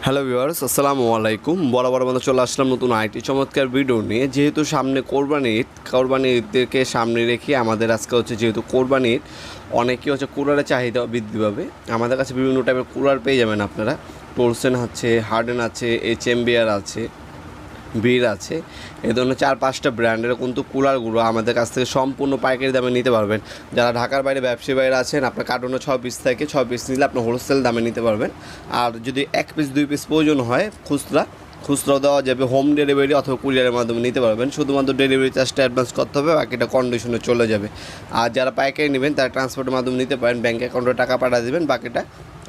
Hello viewers, আসসালামু আলাইকুম। বরাবর মতো চলে আসলাম নতুন আইটি চমৎকার ভিডিও নিয়ে। যেহেতু সামনে কোরবানি ঈদকে সামনে রেখে আমাদের আজকে হচ্ছে যেহেতু কোরবানি ঈদ, অনেকেই হচ্ছে কুলারের চাহিদা বৃদ্ধি পাবে। আমাদের কাছে বিভিন্ন টাইপের কুলার পেয়ে যাবেন আপনারা। টোলসেন আছে, হার্ডেন আছে, HMBR আছে, বীর আছে। এই ধরনের 4-5টা ব্র্যান্ডের কিন্তু কুলারগুলো আমাদের কাছ থেকে সম্পূর্ণ পাইকারি দামে নিতে পারবেন। যারা ঢাকার বাইরে ব্যবসায়ী বাইরে আছেন, আপনার কার্টুনে 6 পিস থেকে 6 পিস নিলে আপনি হোলসেল দামে নিতে পারবেন। আর যদি 1 পিস 2 পিস প্রয়োজন হয় খুচরা দেওয়া যাবে। হোম ডেলিভারি অথবা কুরিয়ারের মাধ্যমে নিতে পারবেন। শুধুমাত্র ডেলিভারি চার্জটা অ্যাডভান্স করতে হবে, বাকিটা কন্ডিশনে চলে যাবে। আর যারা পাইকারি নেবেন তারা ট্রান্সপোর্টের মাধ্যমে নিতে পারেন। ব্যাঙ্ক অ্যাকাউন্টে টাকা পাঠিয়ে দেবেন, বাকিটা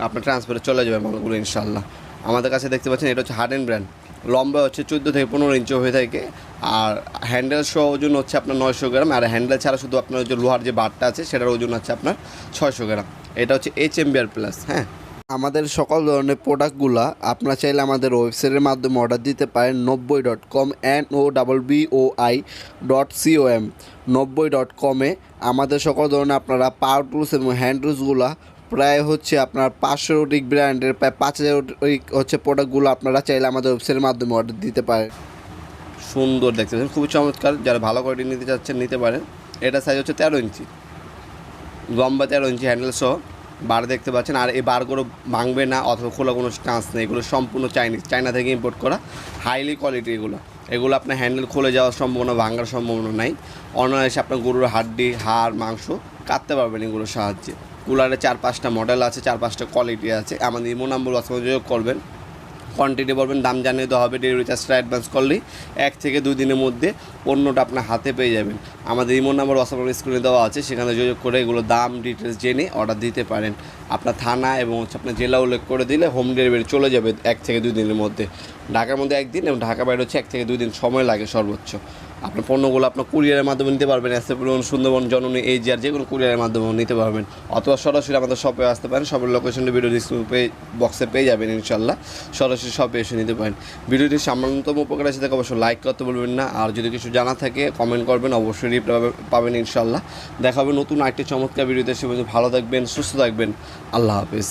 আপনার ট্রান্সফারে চলে যাবে মালগুলো ইনশাল্লাহ। আমাদের কাছে দেখতে পাচ্ছেন এটা হচ্ছে হার্ডেন ব্র্যান্ড। লম্বা হচ্ছে 14 থেকে 15 ইঞ্চি হয়ে থাকে। আর হ্যান্ডেল সহ ওজন হচ্ছে আপনার 900 গ্রাম। আর হ্যান্ডেল ছাড়া শুধু আপনার যে লোহার যে বারটা আছে সেটার ওজন হচ্ছে আপনার 600 গ্রাম। এটা হচ্ছে HMBR প্লাস। হ্যাঁ, আমাদের সকল ধরনের প্রোডাক্টগুলো আপনারা চাইলে আমাদের ওয়েবসাইটের মাধ্যমে অর্ডার দিতে পারেন। 90.com NOBBOI.com 90.com-এ আমাদের সকল ধরনের আপনারা পাওয়ার টুলস এবং হ্যান্ড টুলসগুলো প্রায় হচ্ছে আপনার 500 অধিক ব্র্যান্ডের প্রায় 5000 হচ্ছে প্রোডাক্টগুলো আপনারা চাইলে আমাদের ওয়েবসাইটের মাধ্যমে অর্ডার দিতে পারেন। সুন্দর দেখতে পাচ্ছেন, খুবই চমৎকার। যারা ভালো কোয়ালিটি নিতে চাচ্ছেন নিতে পারেন। এটা সাইজ হচ্ছে 13 ইঞ্চি, লম্বা 13 ইঞ্চি হ্যান্ডেল সহ বার দেখতে পাচ্ছেন। আর এই বারগুলো ভাঙবে না অথবা খোলা কোনো চান্স নেই। এগুলো সম্পূর্ণ চায়না থেকে ইম্পোর্ট করা হাইলি কোয়ালিটি। এগুলো আপনার হ্যান্ডেল খুলে যাওয়ার সম্ভাবনা, ভাঙার সম্ভাবনা নাই। অনায়াসে আপনার গরুর হাড্ডি, হাড়, মাংস কাটতে পারবেন এগুলোর সাহায্যে। কুলারে 4-5টা মডেল আছে, 4-5টা কোয়ালিটি আছে। আমাদের ইমো নাম্বার যোগাযোগ করবেন, কোয়ান্টিটি বলবেন, দাম জানিয়ে দেওয়া হবে। ডেলিভারি চার্জটা অ্যাডভান্স করলেই 1 থেকে 2 দিনের মধ্যে পণ্যটা আপনার হাতে পেয়ে যাবেন। আমাদের ইমো নাম্বার হোয়াটসঅ্যাপ স্ক্রিনে দেওয়া আছে, সেখানে যোগাযোগ করে এগুলো দাম ডিটেলস জেনে অর্ডার দিতে পারেন। আপনার থানা এবং হচ্ছে আপনার জেলা উল্লেখ করে দিলে হোম ডেলিভারি চলে যাবে 1 থেকে 2 দিনের মধ্যে। ঢাকার মধ্যে 1 দিন এবং ঢাকা বাইরে হচ্ছে 1 থেকে 2 দিন সময় লাগে সর্বোচ্চ। আপনার পণ্যগুলো আপনার কুরিয়ারের মাধ্যমে নিতে পারবেন। এসএফএল, সুন্দরবন, জননী, AGR যে কোনো কুরিয়ারের মাধ্যমে নিতে পারবেন। অথবা সরাসরি আমাদের শপে আসতে পারেন। শপের লোকেশনটা ভিডিও ডিসক্রিপশন বক্সে পেয়ে যাবেন ইনশাল্লাহ। সরাসরি শপে এসে নিতে পারেন। ভিডিওটি সামান্যতম উপকার এসে থাকে অবশ্যই লাইক করতে বলবেন না। আর যদি কিছু জানা থাকে কমেন্ট করবেন, অবশ্যই রিপ্লাই পাবেন ইনশাল্লাহ। দেখা হবে নতুন আরেকটি চমৎকার ভিডিওতে। সে ভালো থাকবেন, সুস্থ থাকবেন। আল্লাহ হাফিজ।